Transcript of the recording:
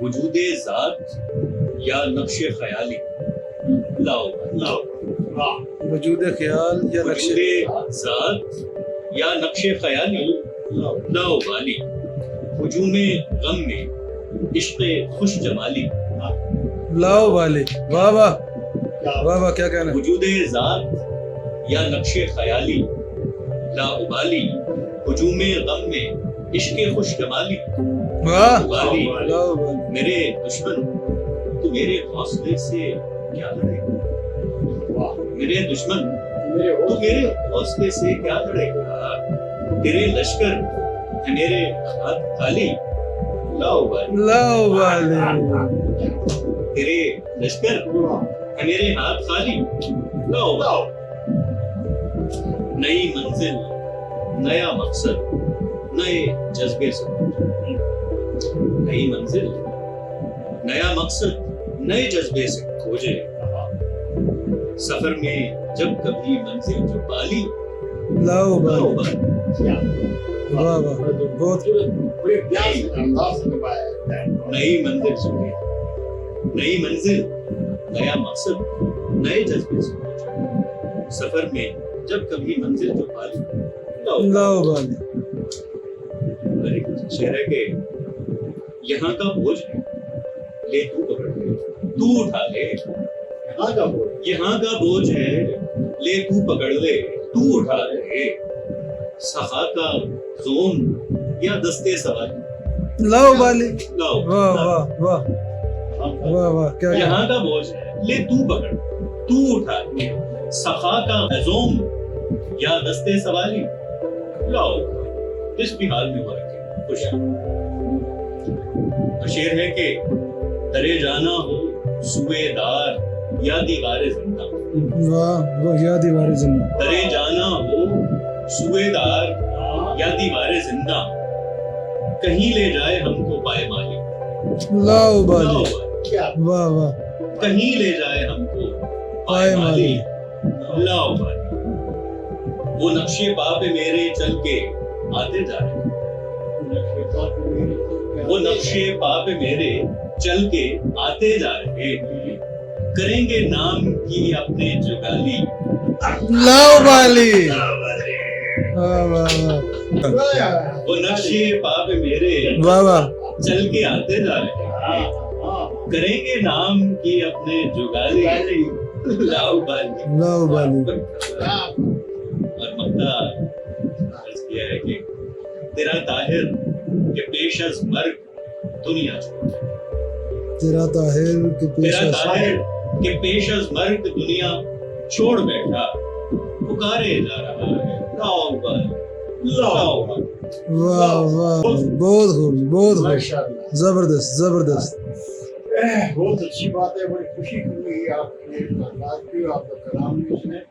वजूदे ज़ात या नक्शे ख़याली, लाओ लाओ वजूद ख्याल या नक्शे वजूदे ज़ात या नक्शे ख़याली, लाओ वाली हुजूमे गम में इश्क़े खुश जमाली। लाओ वाले। वाह वाह वाह वाह, क्या कहना है। वजूदे ज़ात या नक्शे ख़याली, लाउबाली हुजूमे गम में इश्क़े खुश जमाली। वाह वाली लाओ वाले। मेरे दुश्मन तू मेरे हौसले से क्या लड़ेगा। मेरे दुश्मन तू मेरे हौसले से क्या लड़ेगा। तेरे लश्कर है मेरे हाथ खाली, लाओ वाली लाओ वाले। तेरे लश्कर है मेरे हाथ खाली, लाओ वाली। नई मंजिल नया मकसद नए जज्बे से, नई मंजिल नया मकसद नए जज्बे से खोजे। सफर में जब कभी मंजिल जो पाली, लाओ लाओ वाले। वाली। वाह वाह, बहुत नई मंजिल सुनिए, नई मंजिल नया मकसद नए जज्बे से खोजे। सफर में जब कभी मंजिल जो पाली, लाओ लाओ वाले। और एक शेर है कि यहाँ का बोझ है ले तू पकड़ ले, तू उठा ले। यहाँ का बोझ है ले तू पकड़ ले, तू उठा ले। सखा का जोन या दस्ते सवारी, लाओ वाले। लाओ वाह वाह वाह वाह वाह, क्या यहाँ का बोझ है ले तू पकड़ तू उठा ले। सखा का जोन या दस्ते सवारी, लाओ जिस भी हाल में हो रखे खुश। शेर है कि तरे जाना हो सुबेदार या दीवारे जिंदा, वाह वाह, या दीवार जिंदा। तरे जाना हो सुबेदार या दीवारे जिंदा, कहीं ले जाए हमको पाए माली, लाओ वाले। लाओ वाह वाह, कहीं ले जाए हमको पाए माली। लाओ वाली। वो नक्शे पा पे मेरे चल के आते जा रहे, वो नक्शे पा पे मेरे चल के आते जा रहे, करेंगे नाम की अपने जुगाली, लाओ वाले। वाह वाह वाह वो नक्शे पा पे मेरे वाह वाह, चल के आते जा रहे, करेंगे नाम की अपने जुगाली, लाओ वाली। लाओ वाले। और मक्ता अर्ज किया है कि तेरा ताहिर के पेश अज मर्ग दुनिया छोड़, तेरा ताहिर के तेरा पेश ताहिर के पेश अज मर्ग दुनिया छोड़ बैठा, पुकारे जा रहा है लाओ वाली, लाओ वाली। वाह वाह, बहुत खूब, बहुत खूब, जबरदस्त जबरदस्त। बहुत अच्छी बात है, बड़ी खुशी हुई आपके आपका कलाम में इसने